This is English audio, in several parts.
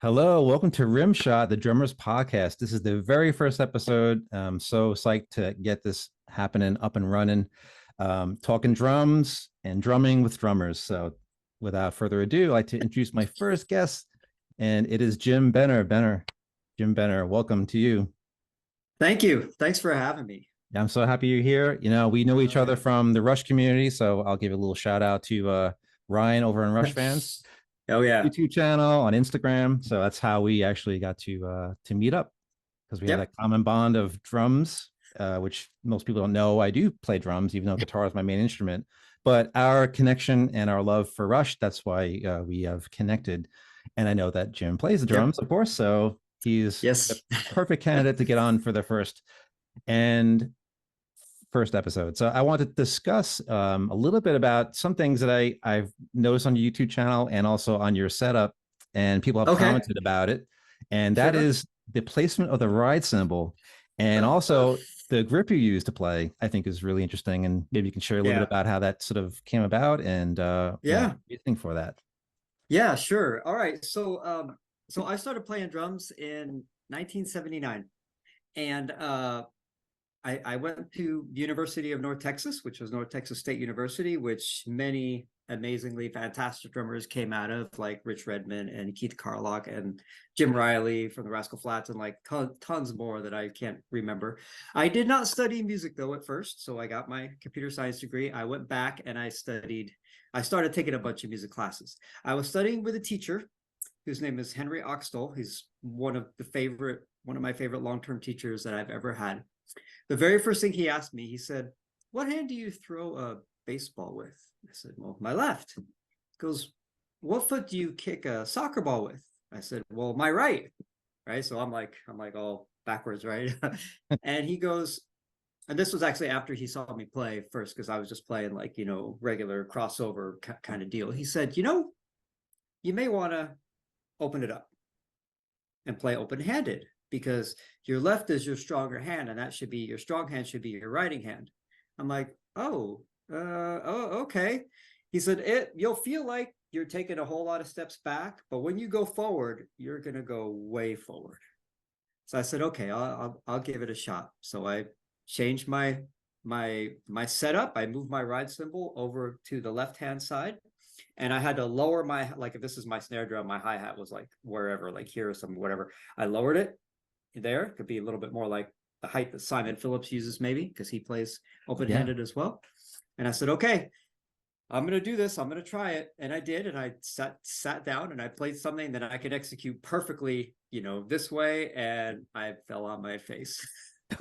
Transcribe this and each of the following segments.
Hello, welcome to Rimshot, the Drummers Podcast. This is the very first episode. I'm so psyched to get this happening, up and running, talking drums and drumming with drummers. So, without further ado, I'd like to introduce my first guest, and it is Jim Benner. Jim Benner, welcome to you. Thank you. Thanks for having me. Yeah, I'm so happy you're here. We know each Oh other yeah. from the Rush community, so I'll give a little shout out to Ryan over in Rush Fans Oh yeah. YouTube channel, on Instagram. So that's how we actually got to meet up, because we have that Yep. common bond of drums, which most people don't know. I do play drums, even though guitar is my main instrument. But our connection and our love for Rush, that's why we have connected. And I know that Jim plays the Yep. drums, of course. So he's the Yes. perfect candidate to get on for the and first episode. So I want to discuss a little bit about some things that I've noticed on your YouTube channel and also on your setup, and people have Okay. commented about it. And that Sure. is the placement of the ride cymbal, and also the grip you use to play. I think is really interesting, and maybe you can share a little bit Yeah. about how that sort of came about and Yeah. you think for that. Yeah, sure. All right. So I started playing drums in 1979. And I went to University of North Texas, which was North Texas State University, which many amazingly fantastic drummers came out of, like Rich Redmond and Keith Carlock and Jim Riley from the Rascal Flatts, and like tons more that I can't remember. I did not study music though at first, so I got my computer science degree. I went back and I started taking a bunch of music classes. I was studying with a teacher whose name is Henry Oxtall. He's one of my favorite long-term teachers that I've ever had. The very first thing he asked me, he said, "What hand do you throw a baseball with?" I said, "Well, my left." He goes, "What foot do you kick a soccer ball with?" I said, "Well, my right." Right. So I'm like all backwards, right? And he goes, and this was actually after he saw me play first, because I was just playing like, regular crossover kind of deal. He said, "You may want to open it up and play open-handed, because your left is your stronger hand, and that should be your strong hand, should be your writing hand." I'm like, okay. He said, you'll feel like you're taking a whole lot of steps back, but when you go forward, you're gonna go way forward. So I said, okay, I'll give it a shot. So I changed my setup. I moved my ride cymbal over to the left hand side, and I had to lower my, like, if this is my snare drum, my hi-hat was like wherever, like here or some whatever. I lowered it there. Could be a little bit more like the height that Simon Phillips uses, maybe, because he plays Yeah. open-handed as well. And I said, okay, I'm gonna do this. I'm gonna try it. And I did, and I sat down and I played something that I could execute perfectly, this way, and I fell on my face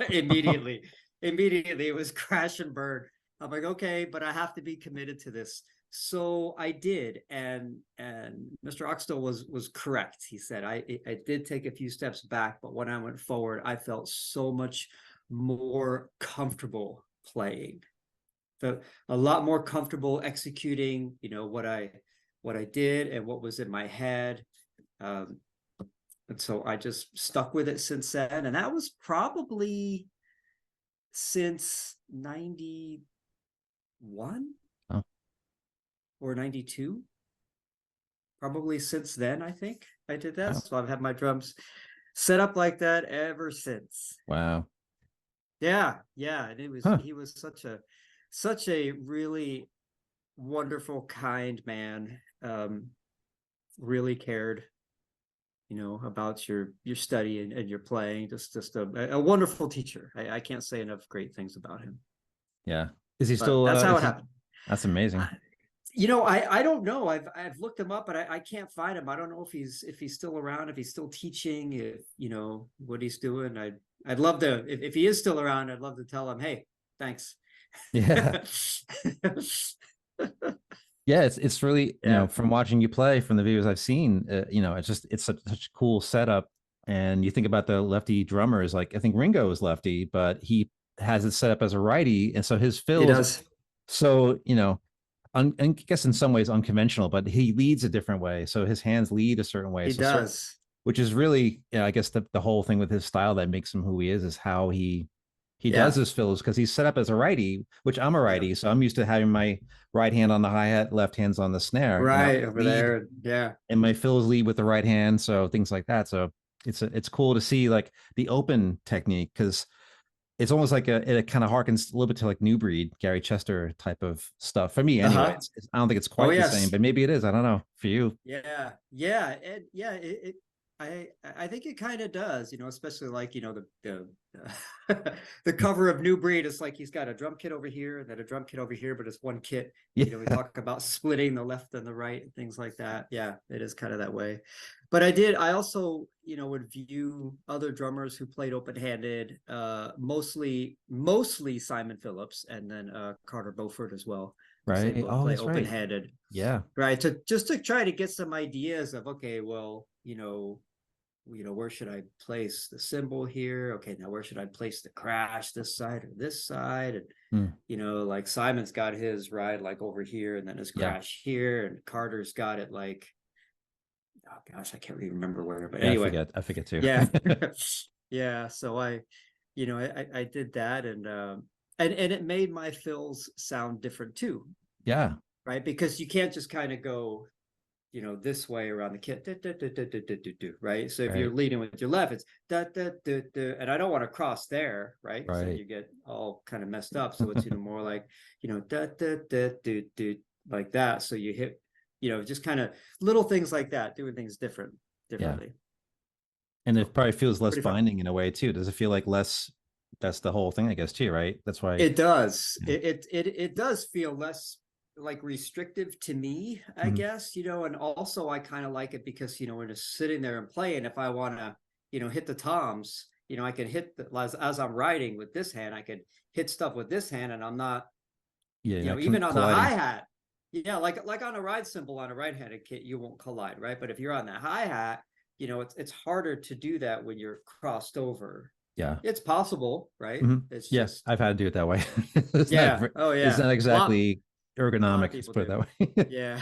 immediately. Immediately, it was crash and burn. I'm like, okay, but I have to be committed to this. So I did, and Mr. Oxtell was correct. He said I did take a few steps back, but when I went forward, I felt so much more comfortable playing. Felt a lot more comfortable executing, what I did and what was in my head. Um, and so I just stuck with it since then, and that was probably since 91 Oh, or 92. Probably since then, I think I did that. wow. So I've had my drums set up like that ever since. Wow. Yeah, yeah. And Huh. he was such a really wonderful, kind man. Really cared, about your study and your playing. Just a wonderful teacher. I can't say enough great things about him. Yeah. Is he But still that's how it happened. that's amazing. I don't know. I've looked him up, but I can't find him. I don't know if he's still around, if he's still teaching, if what he's doing. I'd love to, if he is still around, I'd love to tell him, hey, thanks. Yeah. Yeah, it's really, Yeah. from watching you play, from the videos I've seen, it's such a cool setup. And you think about the lefty drummers, like I think Ringo is lefty, but he has it set up as a righty, and so his He fills are does. so, I guess in some ways unconventional, but he leads a different way. So his hands lead a certain way. He So certain, does. which is really, I guess the whole thing with his style that makes him who he is how he he does Yeah. his fills because he's set up as a righty, which I'm a Yeah. righty, so I'm used to having my right hand on the hi hat, left hand's on the snare, and I'll Right over lead, there. Yeah. and my fills lead with the right hand, so things like that. So it's cool to see like the open technique because it's almost like it kind of harkens a little bit to like New Breed, Gary Chester type of stuff for me. Anyway, Uh-huh. I don't think it's Oh quite the same, yes. but maybe it is. I don't know for you. Yeah, yeah, I think it kind of does, especially like the cover of New Breed. It's like he's got a drum kit over here, and then a drum kit over here, but it's one kit. Yeah, We talk about splitting the left and the right and things like that. Yeah, it is kind of that way. But I also, would view other drummers who played open-handed, mostly Simon Phillips, and then Carter Beauford as well, because they right. both Oh, play that's right. open-handed. Yeah, Right. To try to get some ideas of, okay, well, where should I place the cymbal here? Okay, now where should I place the crash, this side or this side? And mm, like Simon's got his ride like over here, and then his yeah, crash here, and Carter's got it like, oh gosh, I can't really remember where, but yeah. anyway, I forget too. yeah. Yeah. So I did that, and it made my fills sound different too, Yeah, right? Because you can't just kind of go this way around the kit, right? So if you're right, leading with your left, it's da, da, da, da, and I don't want to cross there, right? Because then right. you get all kind of messed up. So it's more like da, da, da, da, da, like that. So you hit, just kind of little things like that, doing things Yeah, differently. and So it probably feels less pretty fun. binding in a way too. Does it feel like less? That's the whole thing, I guess, too, right? That's why. It does. Yeah. It does feel less like restrictive to me, I Mhm. guess, and also I kind of like it because, when it's sitting there and playing, if I want to, hit the toms, I can hit as I'm writing with this hand, I could hit stuff with this hand, and I'm not, Yeah, you're not even on the colliding. hi-hat, like on a ride cymbal on a right-handed kit, you won't collide, right? But if you're on the hi-hat, it's harder to do that when you're crossed over. Yeah. It's possible, right? Hmm. It's Yeah, just, I've had to do it that way. yeah. Oh It's yeah. not exactly A lot of ergonomic, let's people put it do. that way. Yeah.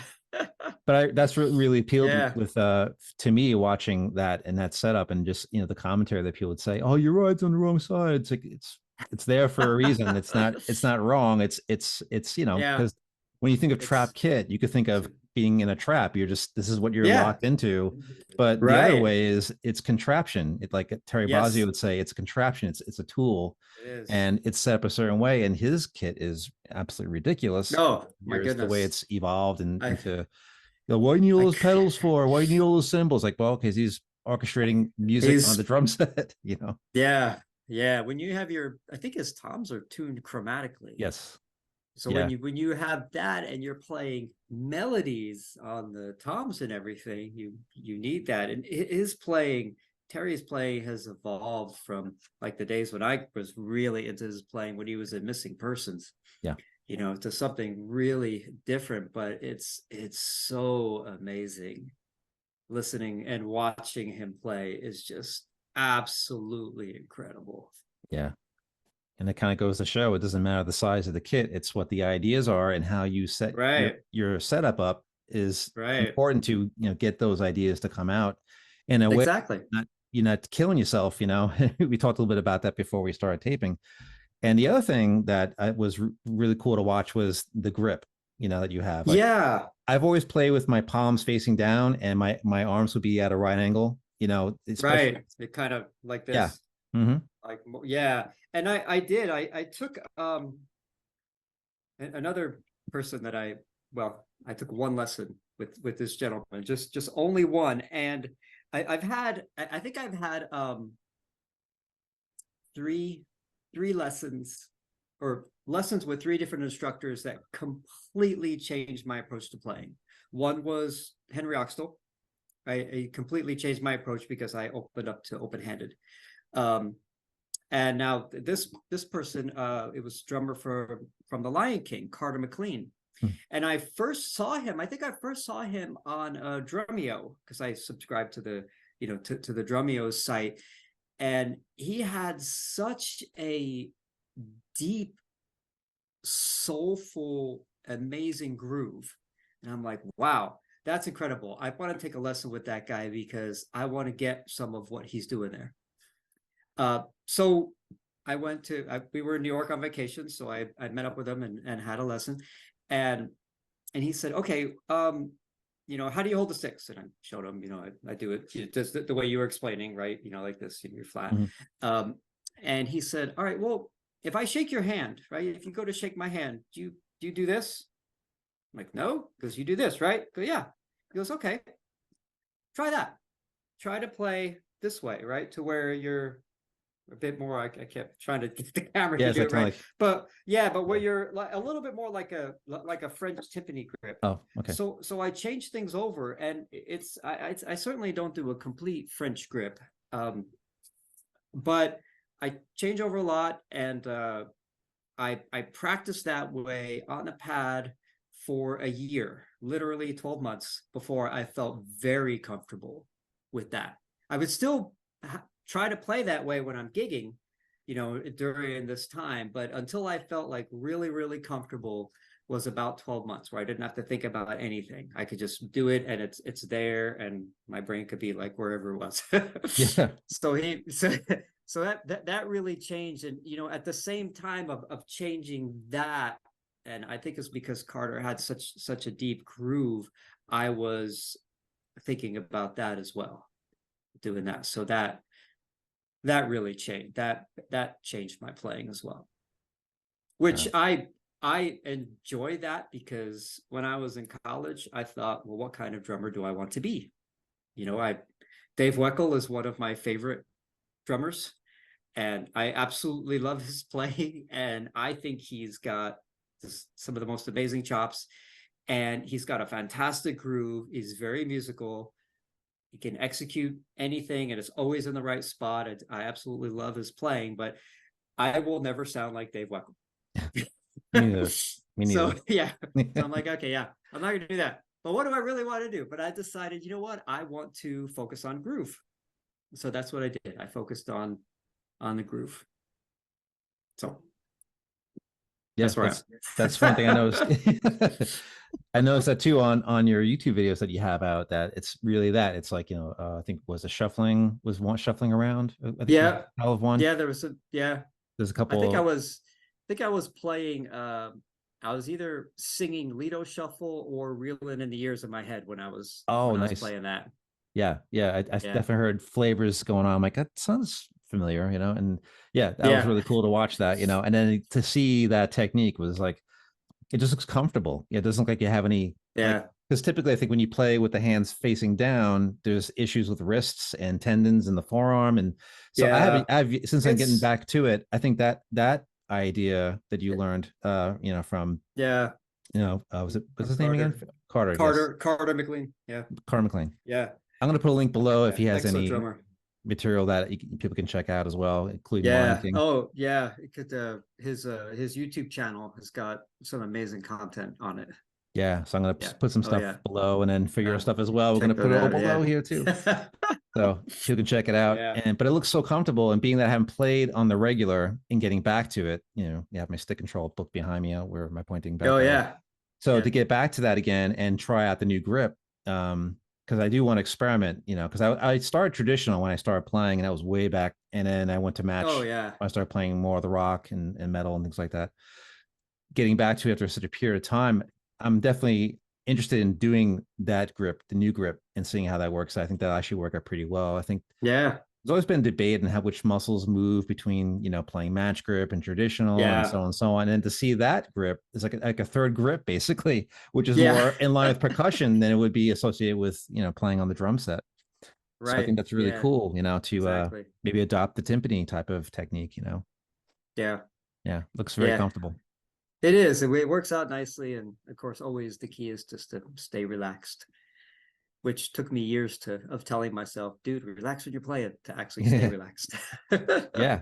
But that's what really appealed Yeah. with to me watching that and that setup and just the commentary that people would say, "Oh, your ride's on the wrong side." It's like it's there for a reason. It's not wrong. It's Yeah. because when you think of trap It's kit, you could think of being in a trap. You're just this is what you're yeah. locked into. But the other Right. way is it's contraption. It like Terry Bozzio Yes, would say, it's a contraption. It's a tool, it is. and it's set up a certain way. And his kit is absolutely ridiculous. Oh my Here's the way goodness. it's evolved and I into what do you need all I those pedals for? Why do you need all those cymbals? Like, well, because he's orchestrating music on the he's drum set. yeah. Yeah. When you have I think his toms are tuned chromatically. Yes. So Yeah. when you have that and you're playing melodies on the toms and everything, you need that. And Terry's playing has evolved from like the days when I was really into his playing when he was in Missing Persons, Yeah. to something really different. But it's so amazing. Listening and watching him play is just absolutely incredible. Yeah. And it kind of goes to show it doesn't matter the size of the kit. It's what the ideas are and how you set Right, your setup up is right. important to, get those ideas to come out in a way, Exactly. not, you're not killing yourself. We talked a little bit about that before we started taping. And the other thing that was really cool to watch was the grip, that you have. Like Yeah, I've always played with my palms facing down and my arms would be at a right angle, especially. right. It kind of like Yeah. this, Hmm. like yeah. And I took another person that I took one lesson with this gentleman, just only one, and I think I've had three lessons or lessons with three different instructors that completely changed my approach to playing. One was Henry Oxtel. I completely changed my approach because I opened up to open-handed. Um, and now this person, it was drummer from the Lion King, Carter McLean. And I think I first saw him on Drumeo because I subscribed to the, to the Drumeo site. And he had such a deep, soulful, amazing groove. And I'm like, wow, that's incredible. I want to take a lesson with that guy because I want to get some of what he's doing there. So we were in New York on vacation, so I met up with him and had a lesson, and he said, okay, how do you hold the sticks? And I showed him, I do it just the way you were explaining, right? Like this, you're flat. Mhm. And he said, all right, well, if I shake your hand, right? If you go to shake my hand, do you do this? I'm like, no, because you do this, right? I go, yeah. He goes, okay, try that. Try to play this way, right? To where you're a bit more. I kept trying to get the camera Yeah, to it's do like it kind of right, like, but yeah, but where you're like a little bit more like a French timpani grip. oh, okay. So I changed things over, and I certainly don't do a complete French grip, but I change over a lot, and I practiced that way on the pad for a year, literally 12 months before I felt very comfortable with that. I would still try to play that way when I'm gigging, during this time, but until I felt like really, really comfortable was about 12 months, where I didn't have to think about anything. I could just do it, and it's there, and my brain could be like wherever it was. Yeah. So that really changed. And at the same time of changing that, and I think it's because Carter had such a deep groove, I was thinking about that as well, doing that. So that really changed. That changed my playing as well, which Uh, I enjoy that, because when I was in college, I thought, well, what kind of drummer do I want to be? Dave Weckl is one of my favorite drummers, and I absolutely love his playing. And I think he's got some of the most amazing chops, and he's got a fantastic groove. He's very musical. He can execute anything, and it's always in the right spot. I absolutely love his playing, but I will never sound like Dave Weckl. me neither. Me So neither. yeah, so I'm like, okay, yeah, I'm not gonna do that. But what do I really want to do? But I decided, you know what? I want to focus on groove. So that's what I did. I focused on the groove. So Yeah, that's where that's one thing I I noticed. am. I noticed that too on your YouTube videos that you have out, that it's really that it's like, I think was a shuffling was one shuffling around. I think was Yeah, all of one. yeah. There's a I think I couple. was, playing. I was either singing Lido Shuffle or reeling in the years in my head when Oh, I was nice. playing that. Yeah, yeah. I Yeah, definitely heard flavors going on. I'm like, that sounds familiar, and yeah, that was yeah, really cool to watch that, and then to see that technique was like, it just looks comfortable. Yeah, it doesn't look like you have any, like, yeah, because typically I think when you play with the hands facing down, there's issues with wrists and tendons in the forearm. And so yeah. since I'm getting It's back to it, I think that idea that you learned, from, yeah. what's his name again? Carter, Carter, yes. Carter McLean. Yeah, Carter McLean. yeah, I'm going to put a link below if yeah. he has Excellent any drummer. material that people can check out as well, including Yeah. linking. Oh, yeah. It could. His YouTube channel has got some amazing content on it. Yeah, so I'm going Yeah. to put some Oh, stuff yeah. below, and then figure Uh, stuff as well. We're going Check to put that it all out. below Yeah. here too. So you can check it out. Yeah. But it looks so comfortable. And being that I haven't played on the regular and getting back to it, you have my stick control book behind me, where my pointing back Oh, arrow. yeah. So Yeah. to get back to that again and try out the new grip, because I do want to experiment, because I started traditional when I started playing, and that was way back. And then I went to Oh, match. yeah. I started playing more of the rock and metal and things like that. Getting back to it after such a period of time, I'm definitely interested in doing that grip, the new grip, and seeing how that works. I think that actually work out pretty well. I think Yeah. there's always been debate on how which muscles move between, playing match grip and traditional, and Yeah. so on and so on. And to see that grip is like a third grip basically, which is Yeah. more in line with percussion than it would be associated with, playing on the drum set. So I Right. think that's really Yeah. cool, to Exactly. maybe adopt the timpani type of technique. Yeah. Yeah, looks very Yeah. comfortable. It is. It works out nicely. And of course, always the key is just to stay relaxed, which took me years of telling myself, dude, relax when you play it, to actually stay relaxed. Yeah.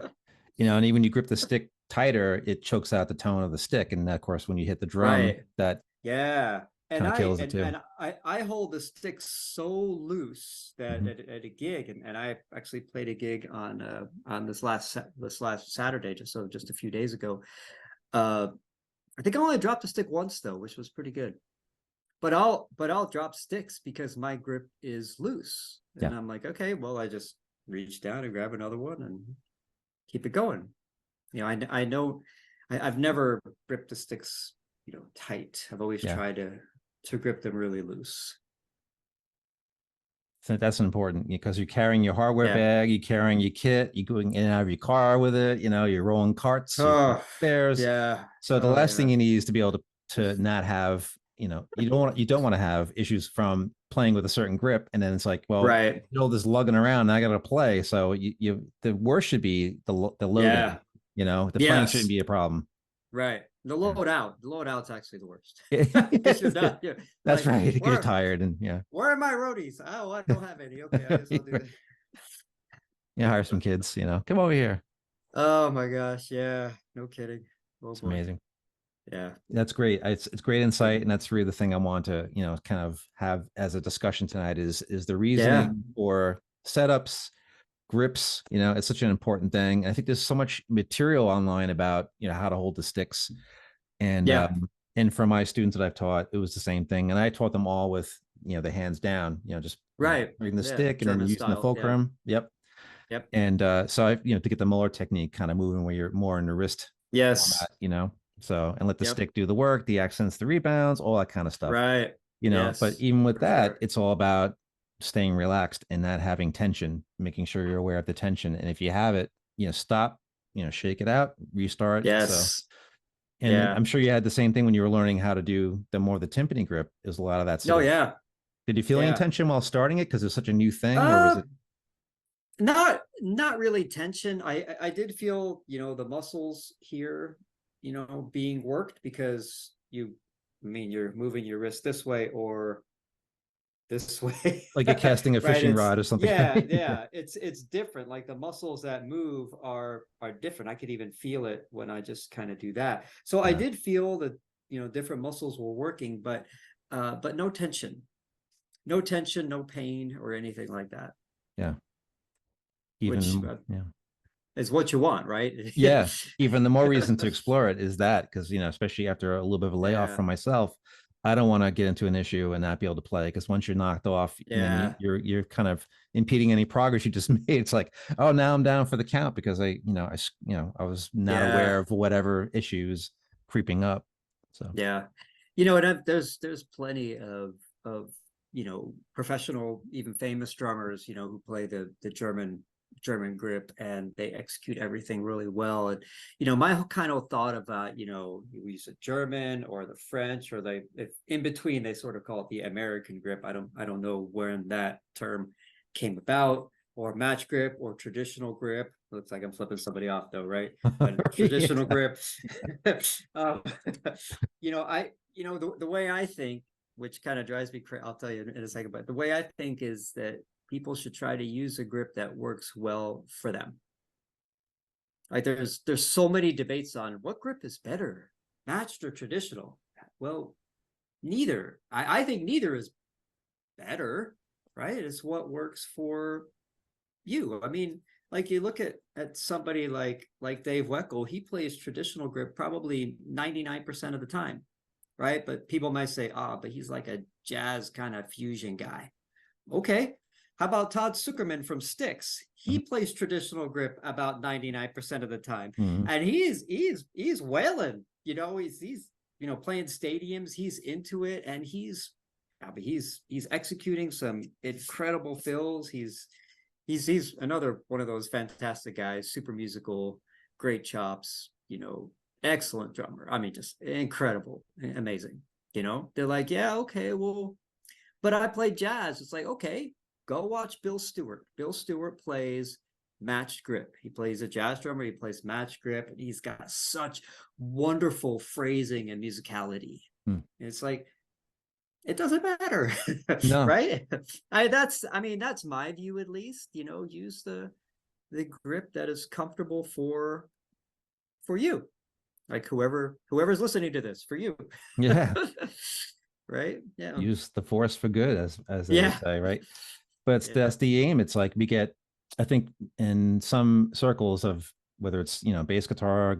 And even you grip the stick tighter, it chokes out the tone of the stick. And of course, when you hit the drum, Right. that Yeah. And kind of I kills it and too. and I hold the stick so loose that Hmm. at a gig, and I actually played a gig on this last Saturday, just a few days ago. Uh I think I only dropped the stick once though, which was pretty good. But I'll drop sticks because my grip is loose. Yeah. And I'm like, okay, well, I just reach down and grab another one and keep it going. I know I've never gripped the sticks, tight. I've always Yeah. tried to grip them really loose. So that's important because you're carrying your hardware Yeah. bag, you're carrying your kit, you're going in and out of your car with it, you're rolling carts, you're Oh, stairs. yeah. So the Oh, last thing yeah. you need is to be able to not have, you don't want to have issues from playing with a certain grip. And then it's like, well, Right. all this lugging around, and I got to play. So the worst should be the load Yeah. in, the playing shouldn't Yes. be a problem. Right. Yeah. The load out's actually the worst. Because you're not, you're That's like, right. Because you're tired and yeah. where are my roadies? Oh, I don't have any. Okay, I guess I'll do Yeah, hire some kids, come over here. Oh my gosh. Yeah. No kidding. Oh It's boy. amazing. Yeah. That's great. It's great insight, and that's really the thing I want to kind of have as a discussion tonight is the Yeah. reasoning for setups, grips. It's such an important thing. I think there's so much material online about how to hold the sticks, and Yeah. for my students that I've taught, it was the same thing, and I taught them all with the hands down, just Right. holding the Yeah. stick and then German using the style. Yeah. fulcrum. Yep. Yep. And so I to get the Muller technique kind of moving where you're more in the wrist Yes. format. So, and let the Yep. stick do the work, the accents, the rebounds, all that kind of stuff. Right. But Yes. even with For that, sure. it's all about staying relaxed and not having tension, making sure you're aware of the tension. And if you have it, stop, shake it out, restart. So, Yes. and Yeah. I'm sure you had the same thing when you were learning how to do the timpani grip. Is a lot of that sort Oh of. yeah. Did you feel any Yeah. tension while starting it because it's such a new thing, or was Uh it? not really tension. I did feel, the muscles here, being worked because you're moving your wrist this way or this way. Like you're casting a Right. fishing It's rod or something? yeah. It's different. Like the muscles that move are different. I could even feel it when I just kind of do that. So I Yeah. did feel that, different muscles were working, but no tension. No tension, no pain or anything like that. Yeah. Which Even yeah. is what you want, right? Yeah, even the more reason to explore it is that because especially after a little bit of a layoff Yeah. from myself, I don't want to get into an issue and not be able to play because once you're knocked off and then Yeah. you're kind of impeding any progress you just made. It's like, oh, now I'm down for the count because I was not aware Yeah. of whatever issues creeping up. So Yeah. And there's plenty of professional, even famous drummers, who play the German grip and they execute everything really well. And my kind of thought about, you use the German or the French or if in between they sort of call it the American grip. I don't know when that term came about, or match grip or traditional grip. Looks like I'm flipping somebody off though, right? But traditional grip. um, the way I think, which kind of drives me crazy, I'll tell you in a second, but the way I think is that people should try to use a grip that works well for them. Like there's so many debates on what grip is better, matched or traditional. Well, neither. I think neither is better, right? It's what works for you. I mean, like you look at somebody like Dave Weckl, he plays traditional grip probably 99% of the time, right? But people might say, but he's like a jazz kind of fusion guy. Okay. How about Todd Zuckerman from Styx? He plays traditional grip about 99% of the time. Mhm. And he's wailing, he's playing stadiums, he's into it, and he's executing some incredible fills. He's another one of those fantastic guys, super musical, great chops, excellent drummer. I mean, just incredible, amazing. They're like, yeah, okay, well, but I play jazz. It's like, okay, go watch Bill Stewart. Bill Stewart plays matched grip. He plays a jazz drummer. He plays matched grip, and he's got such wonderful phrasing and musicality. It's like, it doesn't matter, No. right? That's my view, at least. Use the grip that is comfortable for you, like whoever's listening to this, for you. Yeah. Right? Yeah. Use the force for good, as they would Yeah. say, right? But Yeah. that's the aim. It's like we get, I think, in some circles of whether it's bass guitar,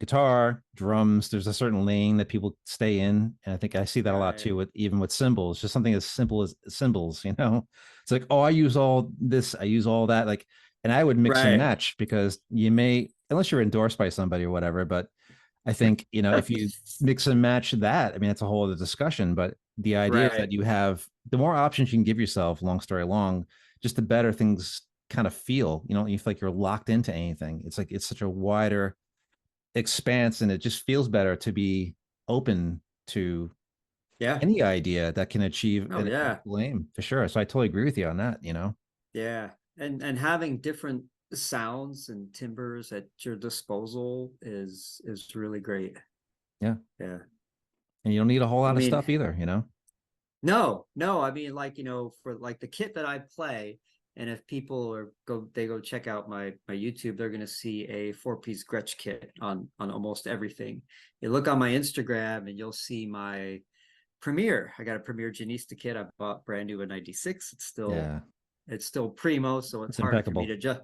guitar, drums, there's a certain lane that people stay in, and I think I see that a lot too with even with cymbals. Just something as simple as cymbals. It's like, oh, I use all this, I use all that, like, and I would mix and Right. match because you may unless you're endorsed by somebody or whatever. But I think, if you mix and match that, I mean, it's a whole other discussion. But the idea is that Right. you have the more options you can give yourself, long story long, just the better things kind of feel. You feel like you're locked into anything. It's like it's such a wider expanse, and it just feels better to be open to Yeah. any idea that can achieve Oh an yeah. actual aim for sure. So I totally agree with you on that. Yeah. And having different sounds and timbers at your disposal is really great. Yeah. Yeah. And you don't need a whole I lot of mean, stuff either. no, no, I mean, like, for like the kit that I play, and if people they go check out my YouTube, they're gonna see a 4-piece Gretsch kit on almost everything. You look on my Instagram and you'll see my Premiere. I got a Premiere Janista kit I bought brand new in '96. Yeah. It's still primo, so it's It's hard for me impeccable. to just.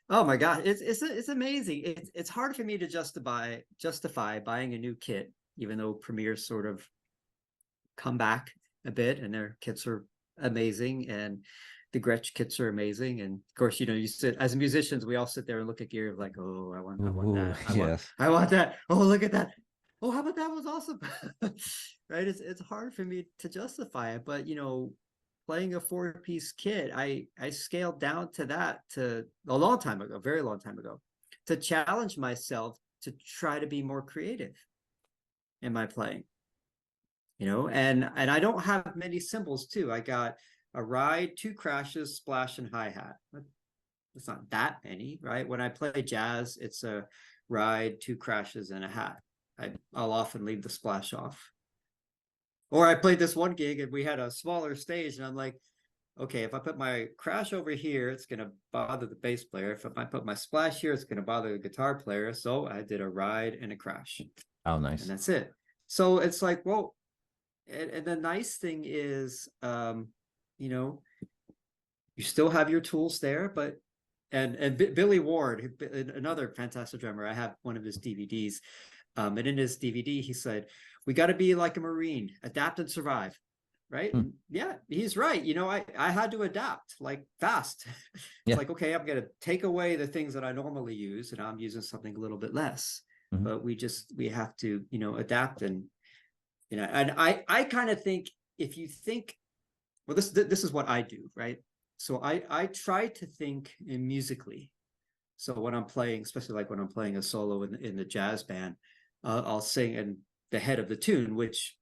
Oh my god, it's amazing. It's hard for me to justify buying a new kit, even though Premiere's sort of come back a bit, and their kits are amazing, and the Gretsch kits are amazing. And of course, you sit as musicians, we all sit there and look at gear like, oh, I want Ooh, that, yes. I want that. Oh, look at that. Oh, how about that was awesome, right? It's hard for me to justify it, but playing a 4-piece kit, I scaled down to that to a long time ago, very long time ago, to challenge myself to try to be more creative in my playing. And I don't have many cymbals too. I got a ride, 2 crashes, splash, and hi-hat. It's not that many, right? When I play jazz, it's a ride, 2 crashes, and a hat. I'll often leave the splash off. Or I played this one gig and we had a smaller stage, and I'm like, okay, if I put my crash over here, it's going to bother the bass player. If I put my splash here, it's going to bother the guitar player. So I did a ride and a crash, Oh, and nice. that's it. So it's like, well, and the nice thing is, you know, you still have your tools there, but Billy Ward, another fantastic drummer, I have one of his DVDs, and in his DVD he said, "We got to be like a Marine, adapt and survive." Right? Hmm. And yeah, he's right. I had to adapt like fast. It's Yeah. like, okay, I'm gonna take away the things that I normally use, and I'm using something a little bit less. Mhm. But we have to adapt. And I kind of think, if you think, well, this is what I do, right? So I try to think musically. So when I'm playing, especially like when I'm playing a solo in the jazz band, I'll sing in the head of the tune, which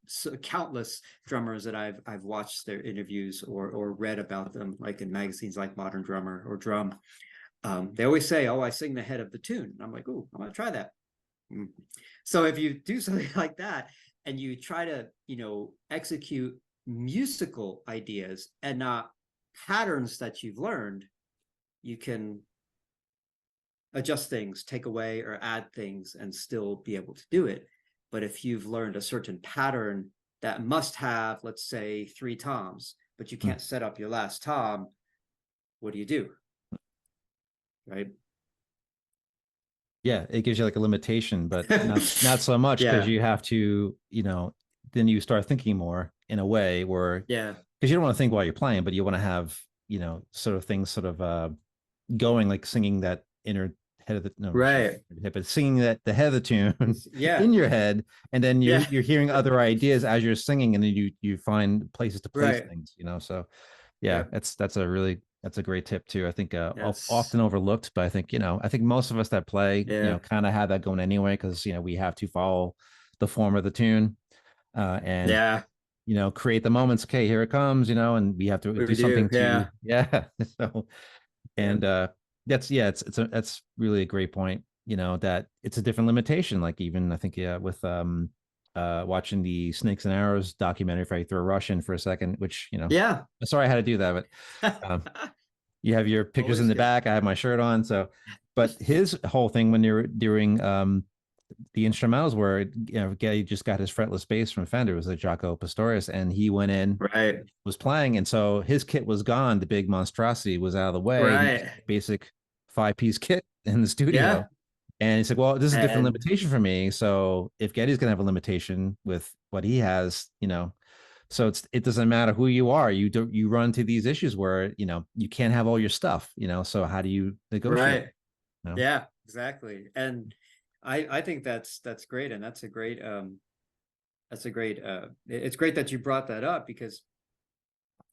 so countless drummers that I've watched their interviews or read about them, like in magazines like Modern Drummer or Drum. They always say, "Oh, I sing the head of the tune." And I'm like, "Oh, I'm gonna try that." Mm. So if you do something like that and you try to, execute musical ideas and not patterns that you've learned, you can adjust things, take away or add things, and still be able to do it. But if you've learned a certain pattern that must have, let's say, 3 toms, but you Hmm. can't set up your last tom, what do? Right? Yeah, it gives you like a limitation, but not so much, because Yeah. you have to, then you start thinking more in a way where, Yeah. because you don't want to think while you're playing, but you want to have, sort of things sort of going, like singing that inner head of the no, Right. but singing that the head of the tune Yeah. in your head, and then you're Yeah. you're hearing other ideas as you're singing, and then you find places to place Right. things. So yeah, Yep. that's a great tip too. I think Yes. often overlooked, but I think most of us that play, Yeah. kind of have that going anyway, because we have to follow the form of the tune, and Yeah. create the moments. Okay, here it comes, and we have to do We do. something to, Yeah. yeah. So, Yeah. and that's, yeah, that's really a great point, that it's a different limitation. Like, even I think, yeah, with watching the Snakes and Arrows documentary, if I throw Rush in for a second, which, Yeah. sorry I had to do that, but you have your pictures in Always the good. back, I have my shirt on. So, but his whole thing when you're doing the instrumentals, where Geddy just got his fretless bass from Fender, it was a Jaco Pastorius, and he went in, Right. was playing, and so his kit was gone. The big monstrosity was out of the way. He just Right. had a basic 5-piece kit in the studio, Yeah. and he said, "Well, this is a different And limitation for me. So if Geddy's gonna have a limitation with what he has, so it doesn't matter who you are. You run into these issues where you can't have all your stuff. So how do you negotiate?" right. You know? Yeah, exactly. And I think that's great. And that's a great it's great that you brought that up because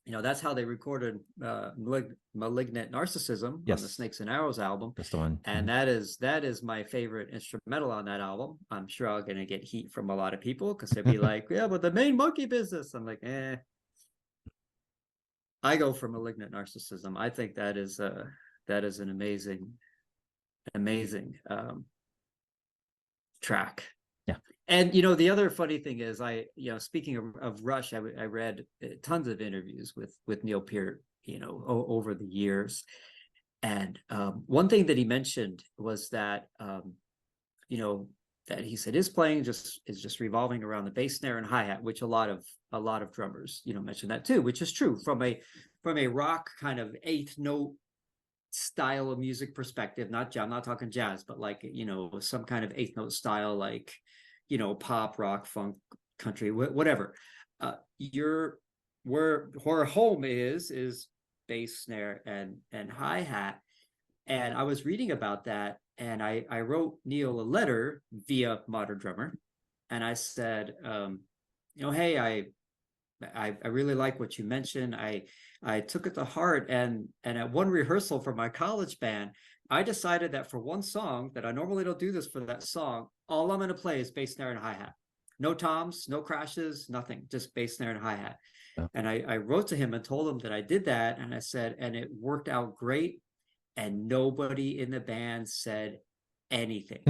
that's how they recorded Malignant Narcissism on the Yes, Snakes and Arrows album. that's the one. And that is my favorite instrumental on that album. I'm sure I'm gonna get heat from a lot of people because they'll be like, yeah, but the main monkey business. I'm like, I go for Malignant Narcissism. I think that is an amazing track. Yeah. And the other funny thing is, speaking of Rush, I read tons of interviews with Neil Peart, over the years, and one thing that he mentioned was that that he said his playing is just revolving around the bass snare and hi-hat, which a lot of drummers mention that too, which is true from a rock kind of eighth note style of music perspective. I'm not talking jazz, but like some kind of eighth note style, like pop, rock, funk, country, whatever. Your where home is bass, snare, and hi-hat. And I was reading about that, and I wrote Neil a letter via Modern Drummer, and I said, hey, I really like what you mentioned. I took it to heart, and at one rehearsal for my college band, I decided that for one song that I normally don't do this for that song, all I'm going to play is bass, snare, and hi-hat. No toms, no crashes, nothing, just bass, snare, and hi-hat. Yeah. And I wrote to him and told him that I did that, and I said, and it worked out great, and nobody in the band said anything.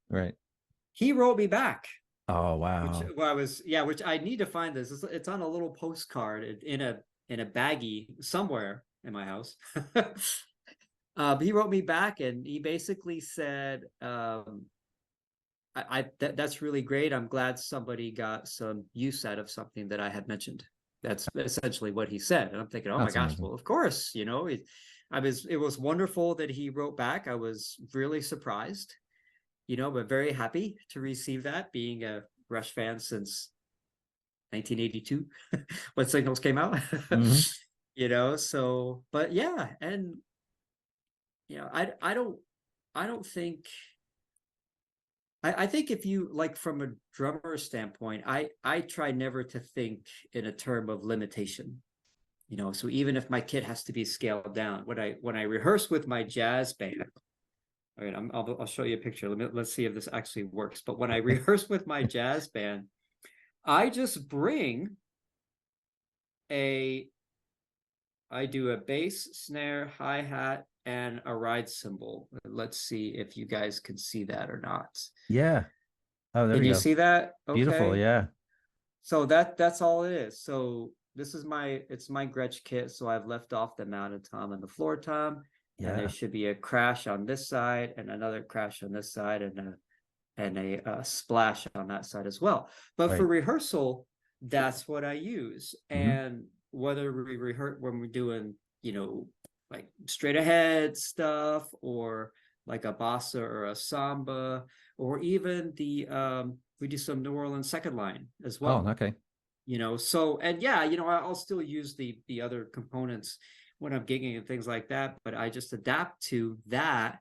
Right. He wrote me back. Oh, Which wow. which I need to find this. It's on a little postcard in a baggie somewhere in my house. He wrote me back and he basically said, that's really great. I'm glad somebody got some use out of something that I had mentioned. That's essentially what he said. And I'm thinking, oh my That's gosh, amazing. well, of course, it was wonderful that he wrote back. I was really surprised, but very happy to receive that, being a Rush fan since 1982 when Signals came out. Mhm. So but yeah, and I don't think I think if you like from a drummer standpoint, I try never to think in a term of limitation. So even if my kit has to be scaled down, when I rehearse with my jazz band, all right, I'll show you a picture. Let's see if this actually works. But when I rehearse with my jazz band, I just bring a I do a bass, snare, hi-hat, and a ride cymbal. Let's see if you guys can see that or not. Yeah. Oh, there Can we you go. see that? Beautiful. Okay. Yeah. So that's all it is. So this is it's my Gretsch kit. So I've left off the mounted tom and the floor tom, and there Yeah. should be a crash on this side and another crash on this side and a splash on that side as well. But for Right. rehearsal, that's what I use. Hmm. And whether we rehearse when we're doing, like straight ahead stuff or like a bossa or a samba, or even we do some New Orleans second line as Oh, well. okay. So and yeah, I'll still use the other components when I'm gigging and things like that, but I just adapt to that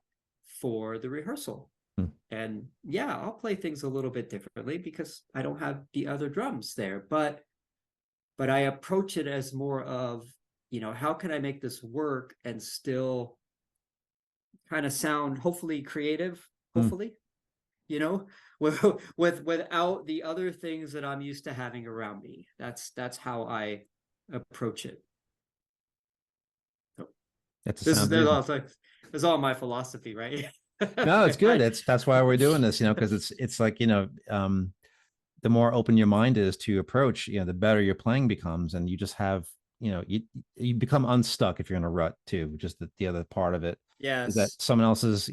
for the rehearsal. Hmm. And yeah, I'll play things a little bit differently because I don't have the other drums there, but I approach it as more of, how can I make this work and still kind of sound hopefully creative, Hmm. hopefully, you know, without the other things that I'm used to having around me. That's how I approach it. So That this is sounds amazing. there's all my philosophy, right? No, it's good. That's why we're doing this, because it's like, the more open your mind is to approach, the better your playing becomes. And you just have, you become unstuck if you're in a rut too. Just the other part of it is that Yes. someone else's,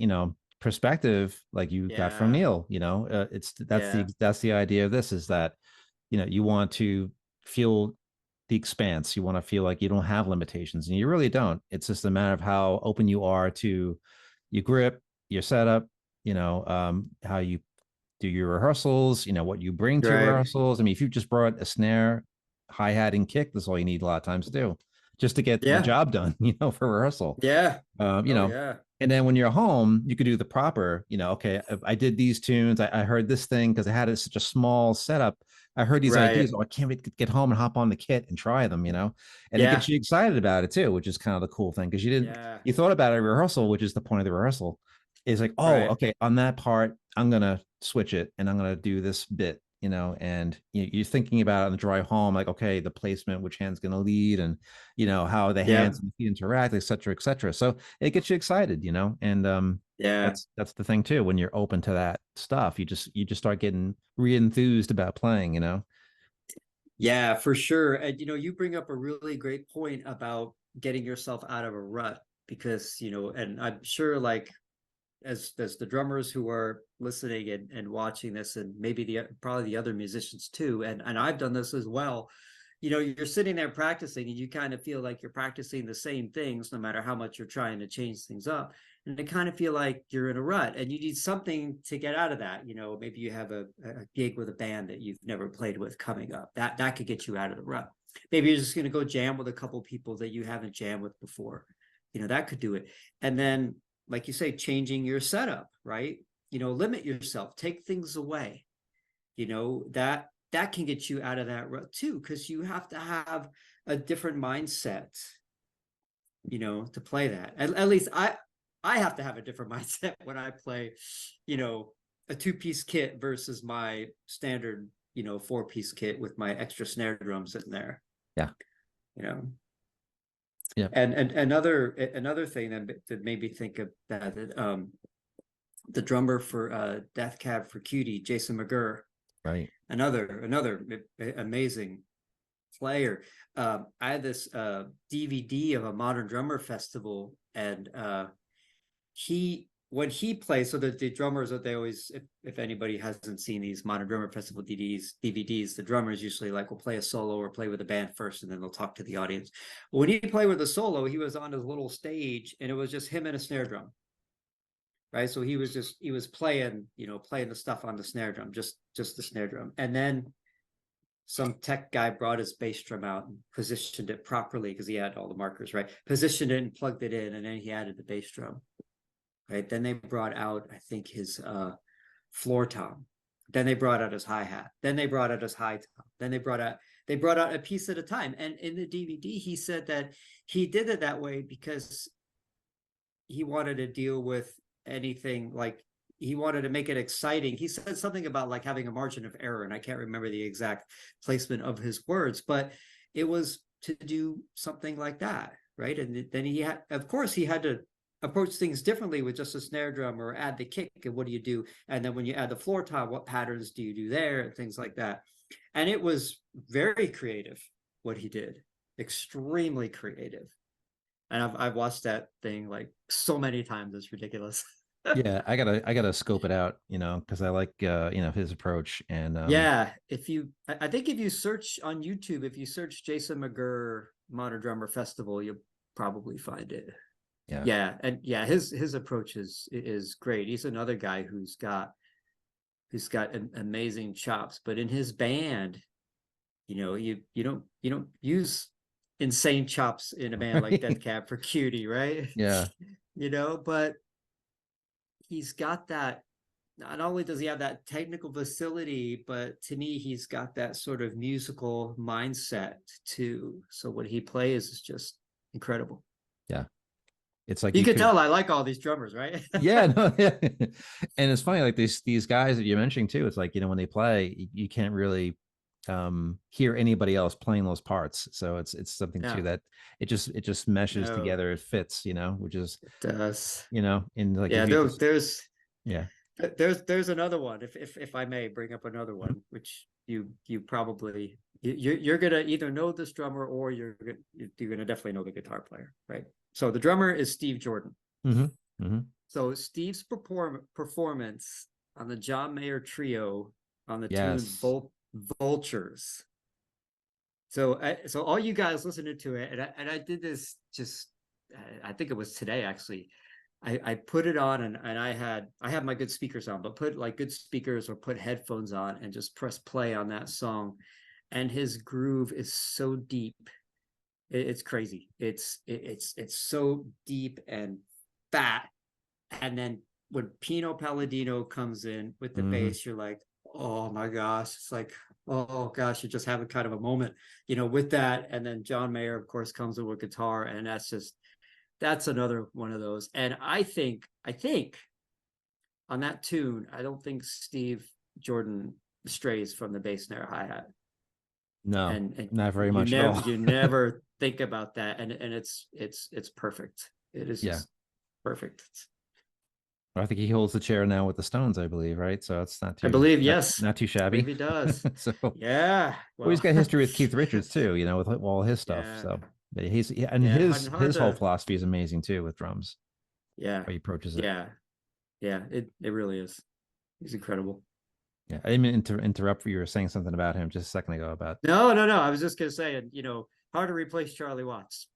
perspective, like you got from Yeah. Neil, it's Yeah. that's the idea of this is that, you want to feel the expanse. You want to feel like you don't have limitations, and you really don't. It's just a matter of how open you are to your grip, your setup, how you do your rehearsals, what you bring to your Right. rehearsals. I mean, if you just brought a snare, hi-hat, and kick, that's all you need a lot of times to do just to get the Yeah. job done, for rehearsal. Yeah. Um, you Oh know, yeah. And then when you're home, you could do the proper, okay, I did these tunes. I heard this thing because I had such a small setup. I heard these Right. ideas. Oh, I can't wait to get home and hop on the kit and try them. And it Yeah. gets you excited about it too, which is kind of the cool thing because Yeah. you thought about it at rehearsal, which is the point of the rehearsal. Is like, oh, Right. okay, on that part, I'm gonna switch it and I'm gonna do this bit, and you're thinking about it on the drive home, like, okay, the placement, which hand's gonna lead, and how the Yeah. hands and the feet interact, et cetera, et cetera. So it gets you excited, and Yeah. that's the thing too. When you're open to that stuff, you just start getting re-enthused about playing. Yeah, for sure. And you bring up a really great point about getting yourself out of a rut because, and I'm sure like as the drummers who are listening and watching this, and maybe probably the other musicians too, and I've done this as well. You're sitting there practicing and you kind of feel like you're practicing the same things no matter how much you're trying to change things up. And I kind of feel like you're in a rut and you need something to get out of that. Maybe you have a gig with a band that you've never played with coming up. That could get you out of the rut. Maybe you're just going to go jam with a couple people that you haven't jammed with before. That could do it. And then, like you say, changing your setup, right? Limit yourself, take things away. That can get you out of that rut too, because you have to have a different mindset, to play that. At least I have to have a different mindset when I play, a two-piece kit versus my standard, four-piece kit with my extra snare drum sitting there. Yeah. You know. Yeah. And another thing that made me think about it, the drummer for Death Cab for Cutie, Jason McGurr, Right. another amazing player. I had this DVD of a modern drummer festival, and when he plays, so the drummers that they always, if anybody hasn't seen these modern drummer festival DVDs, the drummers usually like will play a solo or play with a band first, and then they'll talk to the audience. But when he played with a solo, he was on his little stage, and it was just him and a snare drum. Right, so he was playing, playing the stuff on the snare drum, just the snare drum, and then some tech guy brought his bass drum out and positioned it properly because he had all the markers right, positioned it and plugged it in, and then he added the bass drum. Right, then they brought out, I think, his floor tom. Then they brought out his hi-hat. Then they brought out his high tom. Then they brought out a piece at a time. And in the DVD, he said that he did it that way because he wanted to deal with anything, like he wanted to make it exciting. He said something about like having a margin of error, and I can't remember the exact placement of his words, but it was to do something like that, right? And then of course, he had to approach things differently with just a snare drum or add the kick, and what do you do? And then when you add the floor tom, what patterns do you do there, and things like that. And it was very creative what he did, extremely creative. And I've watched that thing like so many times, it's ridiculous. Yeah, I gotta scope it out, because I like his approach. And Yeah, I think if you search on YouTube, if you search Jason McGurr Modern Drummer Festival, you'll probably find it. yeah. Yeah, and yeah, his approach is great. He's another guy who's got amazing chops, but in his band, you don't use insane chops in a band like Death Cab for Cutie, right? Yeah. But he's got that. Not only does he have that technical facility, but to me, he's got that sort of musical mindset too. So what he plays is just incredible. Yeah. It's like You you can could. tell I like all these drummers, right? Yeah, no, yeah. And it's funny, like these guys that you're mentioning too. It's like, when they play, you can't really hear anybody else playing those parts. So it's something too Yeah, that it just meshes no, together. It fits, which is, it does. in like Yeah, if you just, there's yeah, there's another one, if I may bring up another one, which you probably you're gonna either know this drummer or you're gonna definitely know the guitar player, right? So the drummer is Steve Jordan. mm-hmm, mm-hmm. So Steve's performance on the John Mayer trio on the tune Yes. Vultures. So all you guys listening to it, and I did this just, I think it was today actually. I put it on, and I had my good speakers on, but put like good speakers or put headphones on and just press play on that song. And his groove is so deep. It's crazy. It's so deep and fat And then when Pino Palladino comes in with the Hmm. bass, you're like, oh my gosh, it's like, oh gosh, you're just having kind of a moment, with that. And then John Mayer, of course, comes in with guitar, and that's another one of those. And I think on that tune, I don't think Steve Jordan strays from the bass snare hi-hat. No, And not very you much at never all. you never think about that. And it's perfect. It is Yeah. just perfect. I think he holds the chair now with the Stones, I believe, right? So it's not I too believe, not yes, not too I believe shabby. he does. So Yeah. well, he's Well, got history with Keith Richards too, with all his stuff. yeah. So but and Yeah. his Hard his whole to, philosophy is amazing too with drums. yeah. How he approaches it. Yeah. Yeah. It really is. He's incredible. Yeah, I didn't mean to interrupt. You were saying something about him just a second ago about. No, no, no. I was just gonna say, and hard to replace Charlie Watts.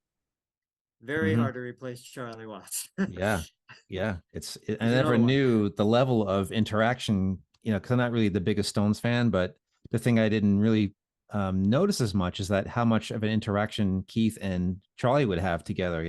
Very Mhm. hard to replace Charlie Watts. Yeah, yeah. I He's never another one. knew the level of interaction. Because I'm not really the biggest Stones fan, but the thing I didn't really notice as much is that how much of an interaction Keith and Charlie would have together.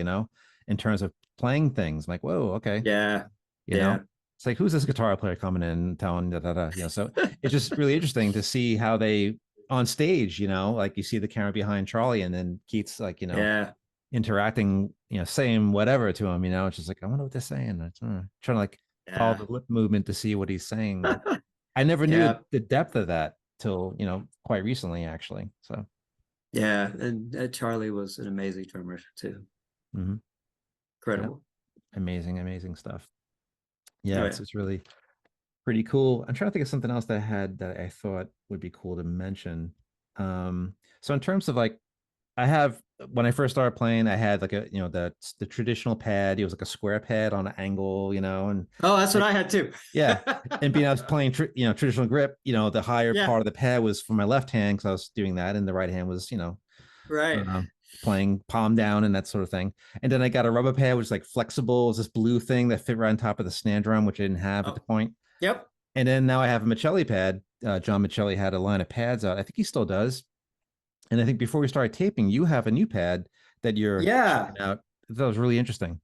In terms of playing things. I'm like, whoa, okay. Yeah. You know, Yeah. it's like who's this guitar player coming in telling da da da. So it's just really interesting to see how they on stage. Like you see the camera behind Charlie, and then Keith's like, Yeah. interacting, saying whatever to him, it's just like, I wonder what they're saying. It's, trying to like follow Yeah. the lip movement to see what he's saying. But I never knew Yeah. the depth of that till, quite recently, actually. So, Yeah. And Charlie was an amazing drummer too. mhm. Yeah, Incredible. amazing, amazing stuff. Yeah, Oh it's yeah. just really pretty cool. I'm trying to think of something else that I had that I thought would be cool to mention. So in terms of like I have when I first started playing, I had like the traditional pad. It was like a square pad on an angle, and Oh, that's what like I had too. yeah, and being I was playing traditional grip, the higher Yeah. part of the pad was for my left hand because I was doing that, and the right hand was Right. playing palm down and that sort of thing. And then I got a rubber pad which is like flexible, it's this blue thing that fit right on top of the snare drum, which I didn't have at the Oh, point. yep. And then now I have a Michelli pad. John Michelli had a line of pads out. I think he still does. And I think before we started taping, you have a new pad that you're Yeah. shipping out. That was really interesting.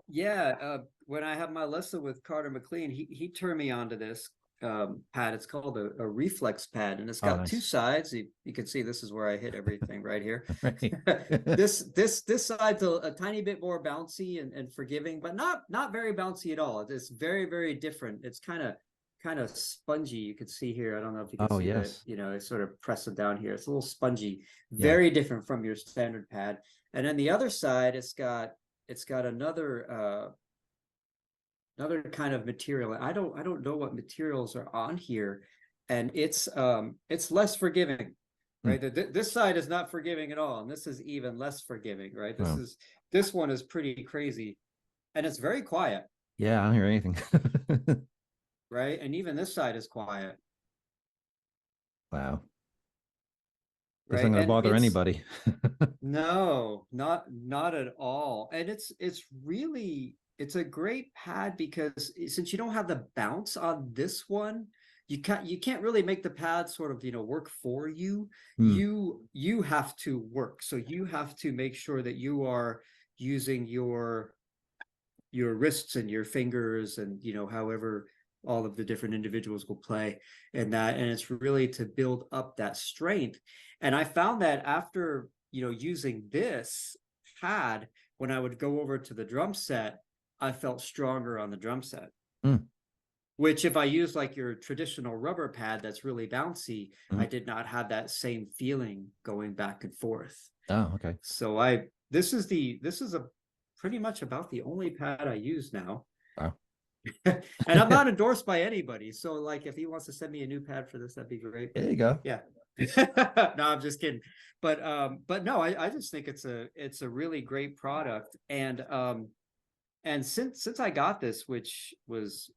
Yeah. When I had my lesson with Carter McLean, he turned me onto this pad. It's called a Reflexx pad, and it's Oh, got two nice. sides. You can see this is where I hit everything right here. Right. This side's a tiny bit more bouncy and forgiving, but not very bouncy at all. It's very, very different. It's kind of spongy. You can see here. I don't know if you can Oh, see that, yes. it's sort of press it down here. It's a little spongy, Yeah. very different from your standard pad. And then the other side, it's got another kind of material. I don't know what materials are on here, and it's less forgiving, Hmm. right? This side is not forgiving at all, and this is even less forgiving, right? Oh, This one is pretty crazy, and it's very quiet, yeah. I don't hear anything. right? And even this side is quiet, Wow. That's not right? going to And bother it's anybody. no, not at all. And it's a great pad because since you don't have the bounce on this one, you can't really make the pad sort of, work for you. Hmm. You have to work. So you have to make sure that you are using your wrists and your fingers and however all of the different individuals will play and it's really to build up that strength. And I found that after using this pad, when I would go over to the drum set, I felt stronger on the drum set, Hmm. which if I use like your traditional rubber pad that's really bouncy, Hmm. I did not have that same feeling going back and forth. Oh, okay. So this is a pretty much about the only pad I use now. Wow. And I'm not endorsed by anybody. So like if he wants to send me a new pad for this, that'd be great. There you go. Yeah. No, I'm just kidding. But no, I just think it's a really great product. And since I got this, which was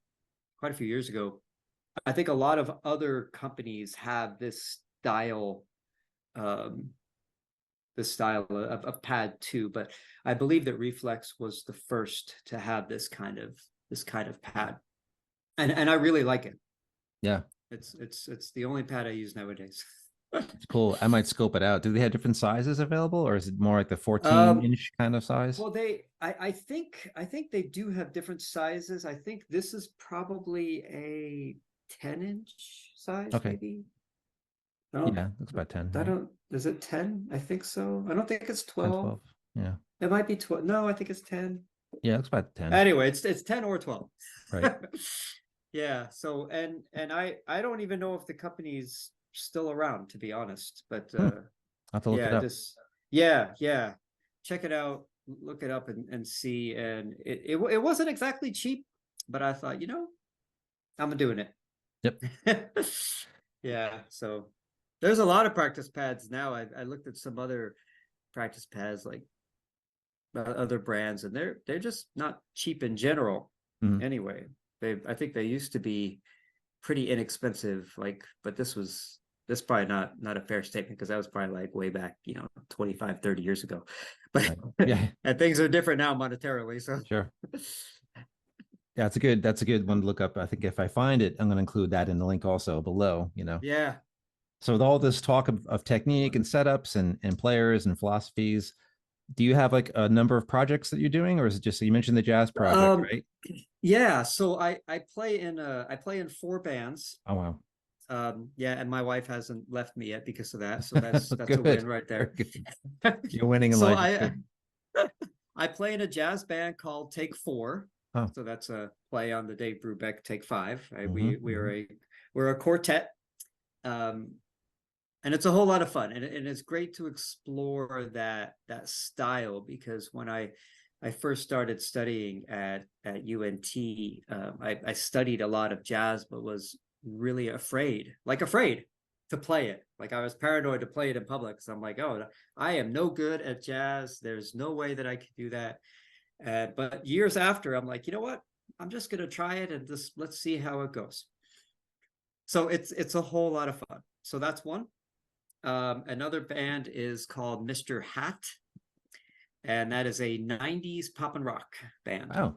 quite a few years ago, I think a lot of other companies have um this style of pad too, but I believe that Reflexx was the first to have this kind of pad, and I really like it. Yeah. It's the only pad I use nowadays. It's cool. I might scope it out. Do they have different sizes available, or is it more like the 14 Um, inch kind of size? well, I think they do have different sizes. I think this is probably a 10-inch size, Okay. maybe. I don't, Yeah, looks about 10. I Right? don't, is it 10? I think so. I don't think it's 10, 12. 12. Yeah. It might be 12. No, I think it's 10. Yeah, looks about 10. Anyway, it's 10 or 12. Right. Yeah, so and I don't even know if the company's still around, to be honest. But Hmm. I'll have to look it yeah, up. just yeah. Check it out, look it up and see. And it wasn't exactly cheap, but I thought, I'm doing Yep. it. Yeah, so there's a lot of practice pads now. I looked at some other practice pads, like other brands, and they're just not cheap in general. Mhm. Anyway, I think they used to be pretty inexpensive, like, but this probably not a fair statement, because that was probably like way back, 25, 30 years ago. But Right. Yeah, and things are different now monetarily, so sure. Yeah, that's a good one to look up. I think if I find it, I'm going to include that in the link also below, yeah. So with all this talk of technique and setups and players and philosophies, do you have like a number of projects that you're doing, or is it just, you mentioned the jazz project, um right? yeah, so I play in four bands. Oh wow. Yeah, and my wife hasn't left me yet because of that, so that's a Good. win right Very there. good. You're winning in So life. It's I good. I play in a jazz band called Take Four. Oh. So that's a play on the Dave Brubeck Take Five. Hmm. We're a quartet. Um, and it's a whole lot of fun, and it's great to explore that style, because when I first started studying at UNT, I studied a lot of jazz, but was really afraid to play it. Like, I was paranoid to play it in public, because I'm like, oh, I am no good at jazz. There's no way that I could do that. But years after, I'm like, you know what? I'm just gonna try it, and just let's see how it goes. So it's a whole lot of fun. So that's one. Another band is called Mr. Hat, and that is a 90s pop and rock band. Wow.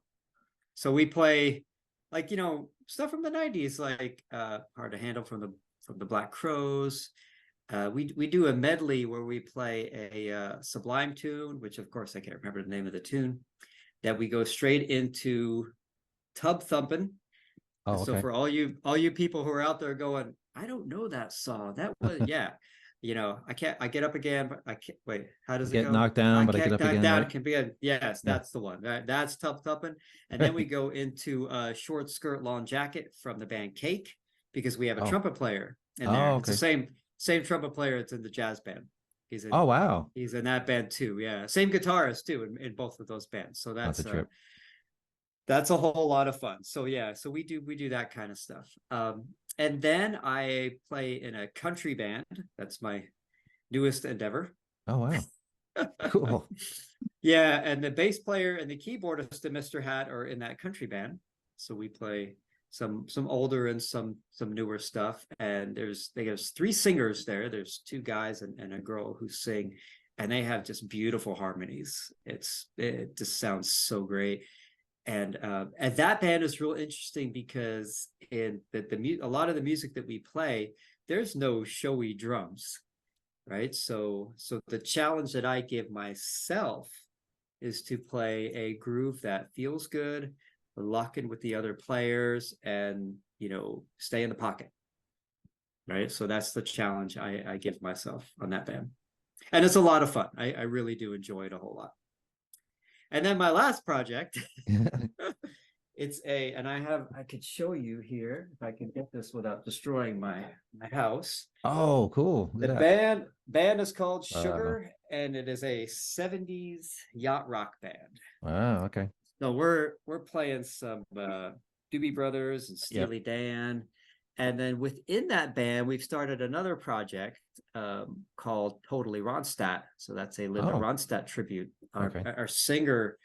So we play, like, stuff from the 90s, like Hard to Handle from the Black Crows. We do a medley where we play a Sublime tune, which of course I can't remember the name of the tune. That we go straight into Tub Thumping. Oh, So okay. for all you people who are out there going, I don't know that song. That was, yeah. I get up again, but I can't wait. How does it Get go? knocked down, I but I get can't up die again, down. right? It can be a yes, Yeah. that's the one. That's Tub Thumping. And then we go into Short Skirt Long Jacket from the band Cake, because we have a Oh. trumpet player in there. Oh, It's the okay. same trumpet player. It's in the jazz band. He's Oh, in wow. he's in that band too. Yeah. Same guitarist too in both of those bands. So That's a trip. that's a whole lot of fun. So yeah, so we do that kind of stuff. And then I play in a country band. That's my newest endeavor. Oh, wow. Cool. Yeah, and the bass player and the keyboardist and Mr. Hat are in that country band. So we play some older and some newer stuff. And there's three singers there. There's two guys and a girl who sing, and they have just beautiful harmonies. It just sounds so great. And that band is real interesting, because in a lot of the music that we play, there's no showy drums, right? So the challenge that I give myself is to play a groove that feels good, lock in with the other players, and stay in the pocket, right? So that's the challenge I give myself on that band, and it's a lot of fun. I really do enjoy it a whole lot. And then my last project, and I could show you here if I can get this without destroying my house. Oh, cool. Look The at that. band is called Uh, Sugar, and it is a 70s yacht rock band. wow. Okay. So we're playing some Doobie Brothers and Yep. Steely Dan. And then within that band, we've started another project called Totally Ronstadt. So that's a Linda Oh, Ronstadt tribute. okay. Our singer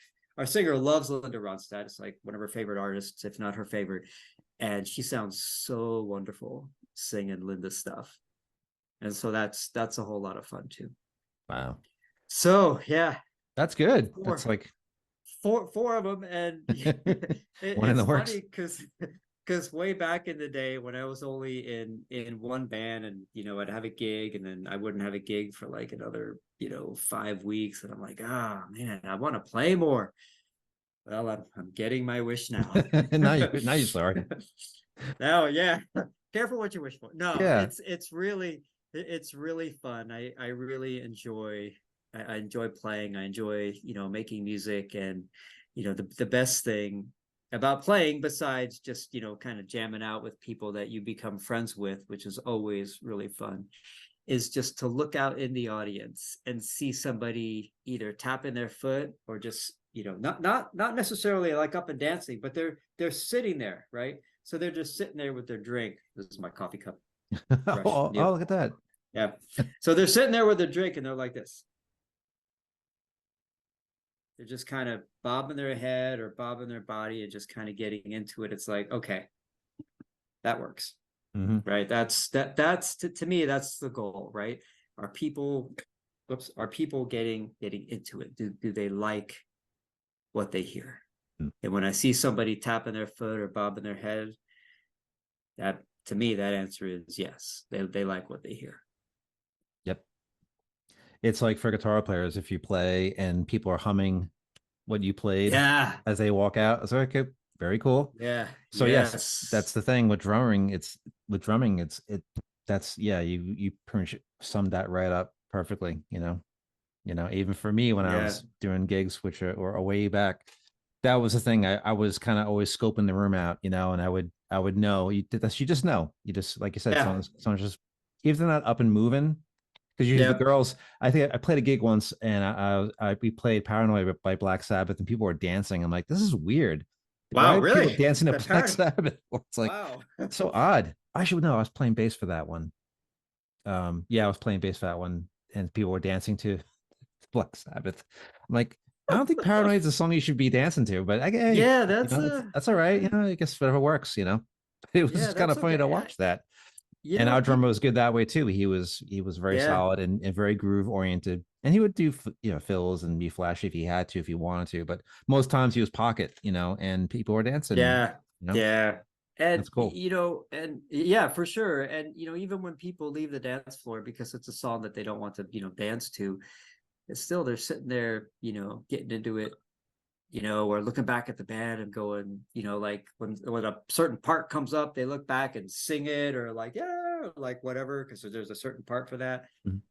loves Linda Ronstadt. It's like one of her favorite artists, if not her favorite. And she sounds so wonderful singing Linda's stuff. And so that's a whole lot of fun too. Wow. So yeah, That's good. That's four like four of them. And one in it's the works. funny because because way back in the day when I was only in one band, and I'd have a gig and then I wouldn't have a gig for like another 5 weeks, and I'm like, ah, man, I want to play more. Well, I'm getting my wish now. Now you're sorry. Now, yeah, careful what you wish for. No, Yeah. it's really fun. I really enjoy. I enjoy playing. I enjoy making music, and the best thing about playing, besides just kind of jamming out with people that you become friends with, which is always really fun, is just to look out in the audience and see somebody either tapping their foot or just not necessarily like up and dancing, but they're sitting there, right? So they're just sitting there with their drink. This is my coffee cup brush. Oh, look at that. Yeah. So they're sitting there with their drink and they're like this. They're just kind of bobbing their head or bobbing their body and just kind of getting into it. It's like, okay, that works. Mm-hmm. Right. That's to me, that's the goal, right? Are people getting into it? Do they like what they hear? Mm. And when I see somebody tapping their foot or bobbing their head, that to me, that answer is yes. They like what they hear. Yep. It's like for guitar players, if you play and people are humming what you played Yeah. as they walk out, it's like, okay, very cool. Yeah. So yes, Yes. that's the thing with drumming. That's yeah, you pretty much summed that right up perfectly. Even for me when I Yeah. was doing gigs, which are way back, that was the thing. I was kind of always scoping the room out, and I would know you just know. You just like you said, Yeah. someone's just, even if they're not up and moving, because usually the Yep. girls, I think I played a gig once and we played Paranoid by Black Sabbath and people were dancing. I'm like, this is weird. Why Wow. are people Really? dancing to That Black parent. Sabbath? It's like Wow. so odd. I should know. I was playing bass for that one. Yeah, I was playing bass for that one, and people were dancing to Black Sabbath. I'm like, I don't think Paranoid is a song you should be dancing to, but hey, Yeah. That's that's all right. I guess whatever works. It was yeah. just kind That's of funny to okay. watch that. You And know, our drummer people. was good that way too. He was very Yeah. solid and very groove oriented, and he would do fills and be flashy if he had to, if he wanted to. But most times he was pocket, and people were dancing. Yeah. You know, Yeah. And that's cool. and yeah, for sure. And even when people leave the dance floor because it's a song that they don't want to, dance to, it's still they're sitting there, getting into it, or looking back at the band and going, like when a certain part comes up, they look back and sing it, or like, yeah, or like whatever, because there's a certain part for that. Mhm.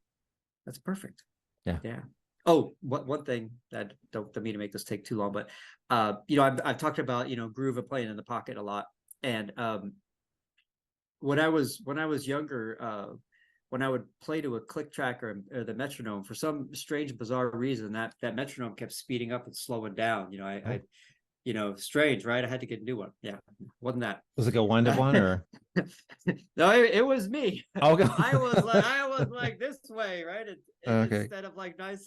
That's perfect. Yeah. Yeah. Oh, one thing that don't mean to make this take too long, but I've talked about groove and playing in the pocket a lot, and when I was younger, when I would play to a click track or the metronome, for some strange, bizarre reason, that metronome kept speeding up and slowing down. Oh. Strange, right? I had to get a new one. Yeah, wasn't that? Was it a wind up one or? No, it was me. Oh, okay. I was like this way, right? Okay. Instead of like nice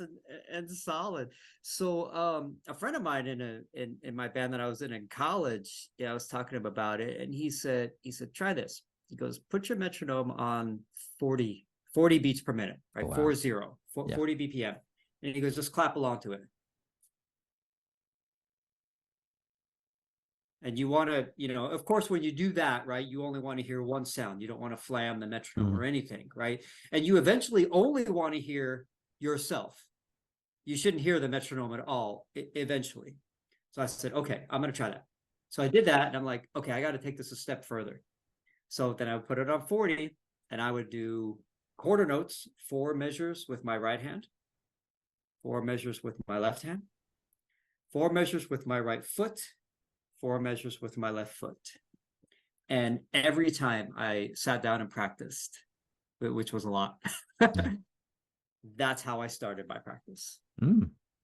and solid. So a friend of mine in my band that I was in college, I was talking to him about it, and he said try this. He goes, put your metronome on 40 beats per minute, right? Oh, wow. 40, Yeah. 40 BPM. And he goes, just clap along to it. And you want to, of course, when you do that, right, you only want to hear one sound. You don't want to flam the metronome Mhm. or anything, right? And you eventually only want to hear yourself. You shouldn't hear the metronome at all eventually. So I said, okay, I'm going to try that. So I did that, and I'm like, okay, I got to take this a step further. So then I would put it on 40, and I would do quarter notes, 4 measures with my right hand, 4 measures with my left hand, 4 measures with my right foot, 4 measures with my left foot. And every time I sat down and practiced, which was a lot, that's how I started my practice.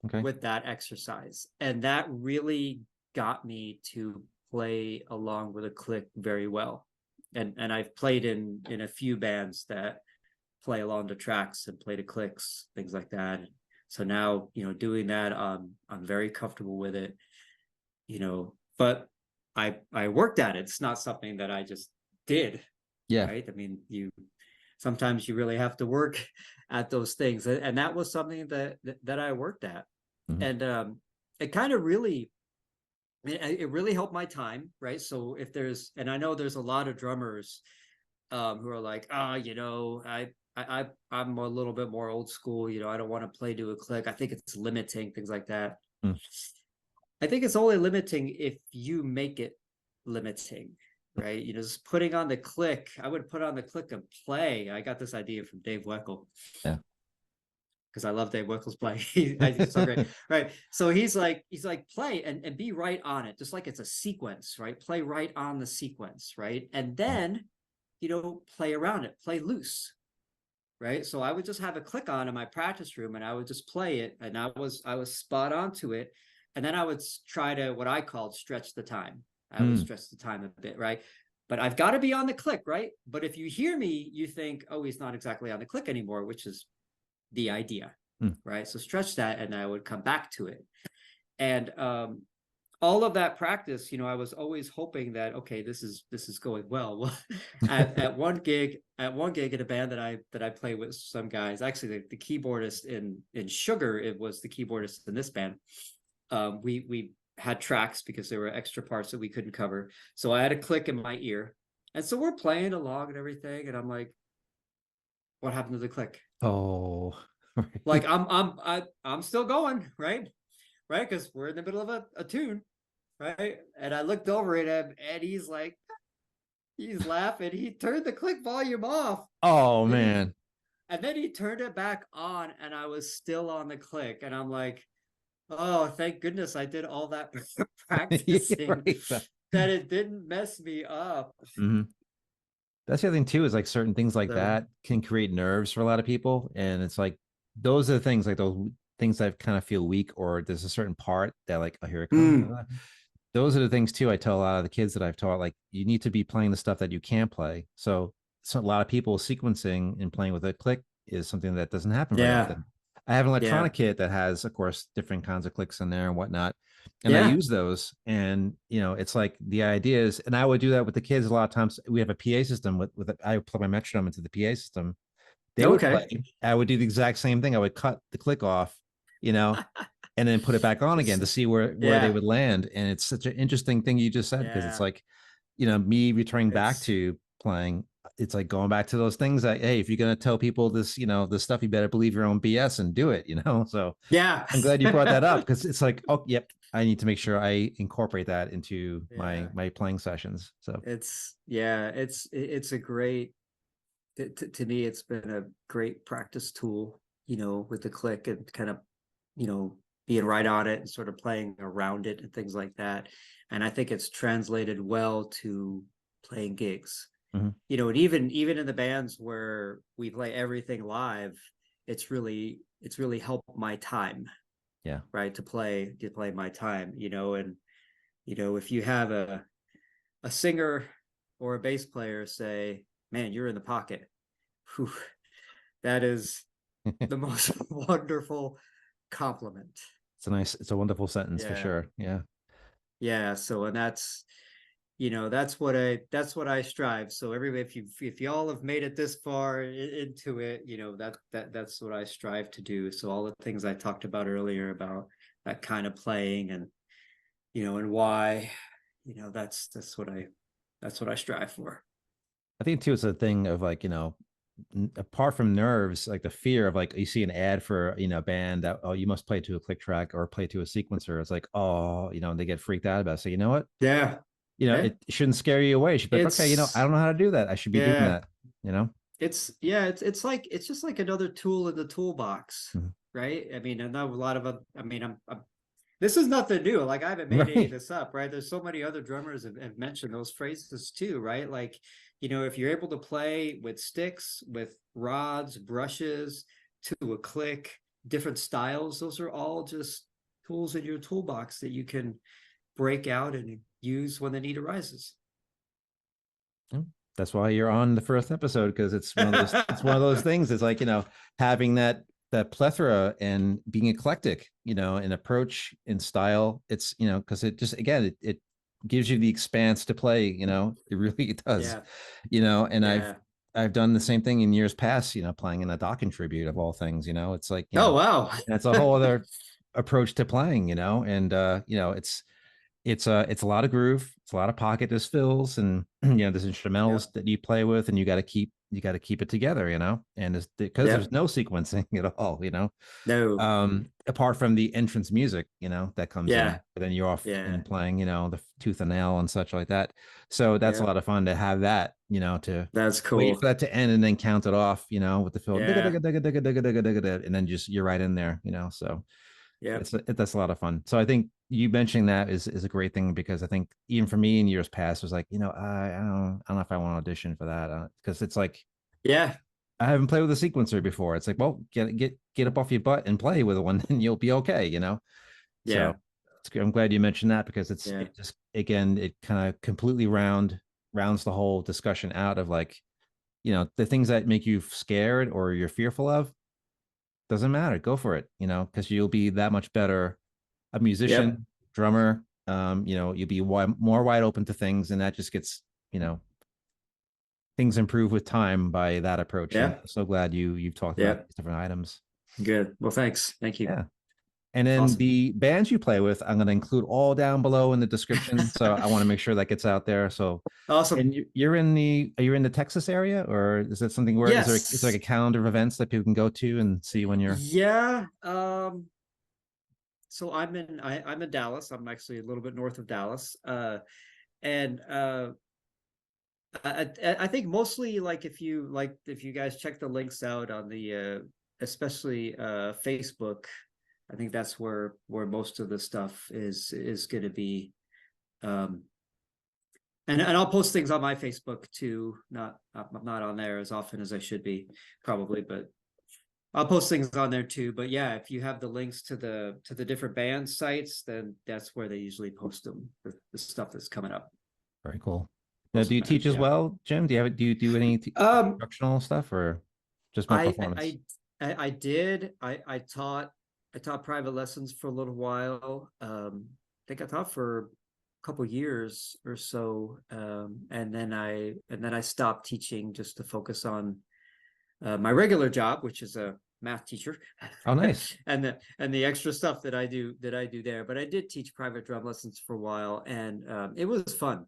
Okay. With that exercise. And that really got me to play along with a click very well. And I've played in a few bands that play along the tracks and play the clicks, things like that. So now, doing that, I'm very comfortable with it, but I worked at it. It's not something that I just did. Yeah. Right. I mean, sometimes you really have to work at those things. And that was something that I worked at. Mhm. And it kind of really it really helped my time, right? So if there's, and I know there's a lot of drummers who are like, I'm a little bit more old school, I don't want to play to a click. I think it's limiting, things like that. Mm. I think it's only limiting if you make it limiting, right? Just putting on the click. I would put on the click and play. I got this idea from Dave Weckl. Yeah. Because I love Dave Wickel's play. I think it's so great. Right. So he's like, play and be right on it, just like it's a sequence, right? Play right on the sequence, right? And then, play around it, play loose. Right. So I would just have a click on in my practice room and I would just play it. And I was spot on to it. And then I would try to what I called stretch the time. I would stretch the time a bit, right? But I've got to be on the click, right? But if you hear me, you think, oh, he's not exactly on the click anymore, which is the idea, right? So stretch that, and I would come back to it. And all of that practice, I was always hoping that, okay, this is going well. at one gig in a band that I play with some guys, actually the keyboardist in Sugar, it was the keyboardist in this band. We had tracks because there were extra parts that we couldn't cover. So I had a click in my ear. And so we're playing along and everything. And I'm like, what happened to the click? Oh, like I'm still going, right? Because we're in the middle of a tune, right? And I looked over at him and he's laughing. He turned the click volume off. Oh, man. And then he turned it back on and I was still on the click. And I'm like, oh, thank goodness I did all that practicing Right. that it didn't mess me up. Mm-hmm. That's the other thing too, is like certain things like that can create nerves for a lot of people. And it's like, those are the things, like those things that kind of feel weak, or there's a certain part that like, oh, here it comes. Those are the things too. I tell a lot of the kids that I've taught, like, you need to be playing the stuff that you can play. So a lot of people sequencing and playing with a click is something that doesn't happen very often. I have an electronic kit that has, of course, different kinds of clicks in there and whatnot. And I use those. And, it's like the idea is, and I would do that with the kids a lot of times. We have a PA system I would plug my metronome into the PA system. They would play. I would do the exact same thing. I would cut the click off, and then put it back on again to see where they would land. And it's such an interesting thing you just said, because it's like, me returning back to playing. It's like going back to those things that, hey, if you're going to tell people this, this stuff, you better believe your own BS and do it, So I'm glad you brought that up, because it's like, oh, yep, I need to make sure I incorporate that into my playing sessions. So it's a great, to me, it's been a great practice tool, with the click and kind of, being right on it and sort of playing around it and things like that. And I think it's translated well to playing gigs. And even in the bands where we play everything live, it's really helped my time. Right. To play my time, and, if you have a singer or a bass player say, man, you're in the pocket. Whew, that is the most wonderful compliment. It's a wonderful sentence for sure. Yeah. So, and that's what I strive. So if y'all have made it this far into it, that's what I strive to do. So all the things I talked about earlier about that kind of playing and, and why, that's what I strive for. I think too, it's a thing of like, apart from nerves, like the fear of like, you see an ad for, a band that, oh, you must play to a click track or play to a sequencer. It's like, oh, they get freaked out about it. So you know what? It shouldn't scare you away. You should be like, okay, I don't know how to do that. I should be doing that, It's just like another tool in the toolbox, right? I mean, I know a lot of this is nothing new. Like, I haven't made any of this up, right? There's so many other drummers have mentioned those phrases too, right? Like, if you're able to play with sticks, with rods, brushes, to a click, different styles, those are all just tools in your toolbox that you can break out and use when the need arises. That's why you're on the first episode, because it's one of those things. It's like, having that plethora and being eclectic, in approach, in style. It's, because it just, again, it gives you the expanse to play, it really does, and I've done the same thing in years past, playing in a Dokken tribute of all things, it's like, wow. That's a whole other approach to playing, and, it's, it's a lot of groove, it's a lot of pocket, there's fills, and there's Yep. instrumentals that you play with, and you got to keep it together, and it's because there's Yep. no sequencing at all, No. apart from the entrance music, that comes in, Yeah. but then you're off Yeah. and playing, the tooth and nail and such like that. So that's a Yep. lot of fun to have that, to That's wait for cool. that to end and then count it off, with the fill, digga, Yeah. digga, digga, digga, digga, digga, digga, digga, and then just you're right in there, so Yep. that's a lot of fun. So I think you mentioning that is a great thing, because I think even for me in years past, it was like, I don't know if I want to audition for that, because it's like Yeah. I haven't played with a sequencer before. It's like, well, get up off your butt and play with one, and you'll be okay. So Yeah. it's good. I'm glad you mentioned that, because Yeah. it just, again, it kind of completely rounds the whole discussion out of, like, the things that make you scared or you're fearful of, doesn't matter. Go for it, because you'll be that much better a Yep. musician, drummer. You'll be more wide open to things, and that just gets, you know, things improve with time by that approach. And Yeah. I'm so glad you've talked about Yep. these different items. Good. Well, thanks. Thank you. Yeah. And then Awesome. the bands you play with, I'm going to include all down below in the description. So I want to make sure that gets out there. So, Awesome. and are you in the Texas area, or is it something where is there like a Yes. calendar of events that people can go to and see when you're? Yeah. So I'm in Dallas. I'm actually a little bit north of Dallas. And I think mostly, like, if you guys check the links out on the especially Facebook, I think that's where most of the stuff is going to be. Um, and I'll post things on my Facebook too. I'm not on there as often as I should be, probably, but I'll post things on there too. But yeah, if you have the links to the different band sites, then that's where they usually post them, the stuff that's coming up. Very cool. Now, Most do of you the time, teach as yeah. well, Jim? Do you do any Um, instructional stuff, or just more I performance? I I did. I taught private lessons for a little while. I think I taught for a couple years or so, and then I stopped teaching just to focus on my regular job, which is a math teacher, Oh, nice. and the extra stuff that I do there. But I did teach private drum lessons for a while, and it was fun.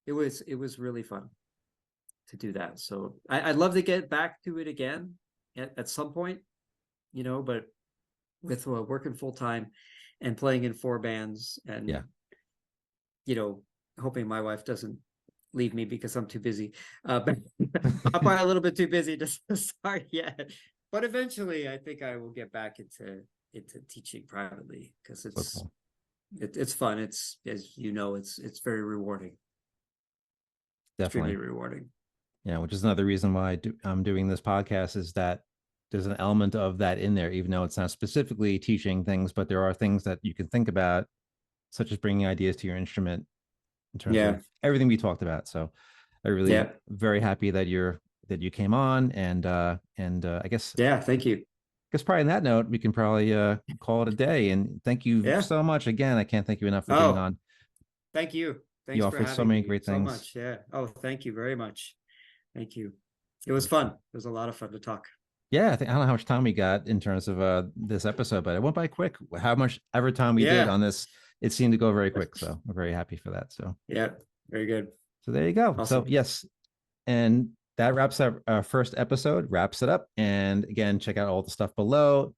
It was really fun to do that. So I'd love to get back to it again at some point, but with working full time and playing in four bands, and Yeah. you know, hoping my wife doesn't leave me because I'm too busy. But I'm probably a little bit too busy to start yet. But eventually, I think I will get back into teaching privately, because So cool. it's fun. It's, as you know, it's very rewarding, extremely Definitely. rewarding. Yeah, which is another reason why I'm doing this podcast, is that there's an element of that in there, even though it's not specifically teaching things, but there are things that you can think about, such as bringing ideas to your instrument in terms Yeah, of everything we talked about. So I really yeah, very happy that you came on, and yeah. Thank you. probably on that note, we can probably call it a day. And thank you Yeah. so much again. I can't thank you enough for getting Oh, on. thank you. You Thanks for offer so having many me great so things. much. Yeah. Oh, thank you very much. Thank you. It was For fun. sure. It was a lot of fun to talk. Yeah, I don't know how much time we got in terms of this episode, but it went by quick. How much ever time we did Yeah. on this, it seemed to go very quick. So we're very happy for that. Yeah. Very good. So there you go. So Awesome. yes, and that wraps up our first episode, wraps it up. And again, check out all the stuff below.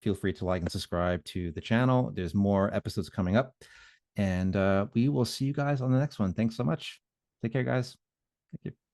Feel free to like and subscribe to the channel. There's more episodes coming up, and we will see you guys on the next one. Thanks so much. Take care, guys. Thank you.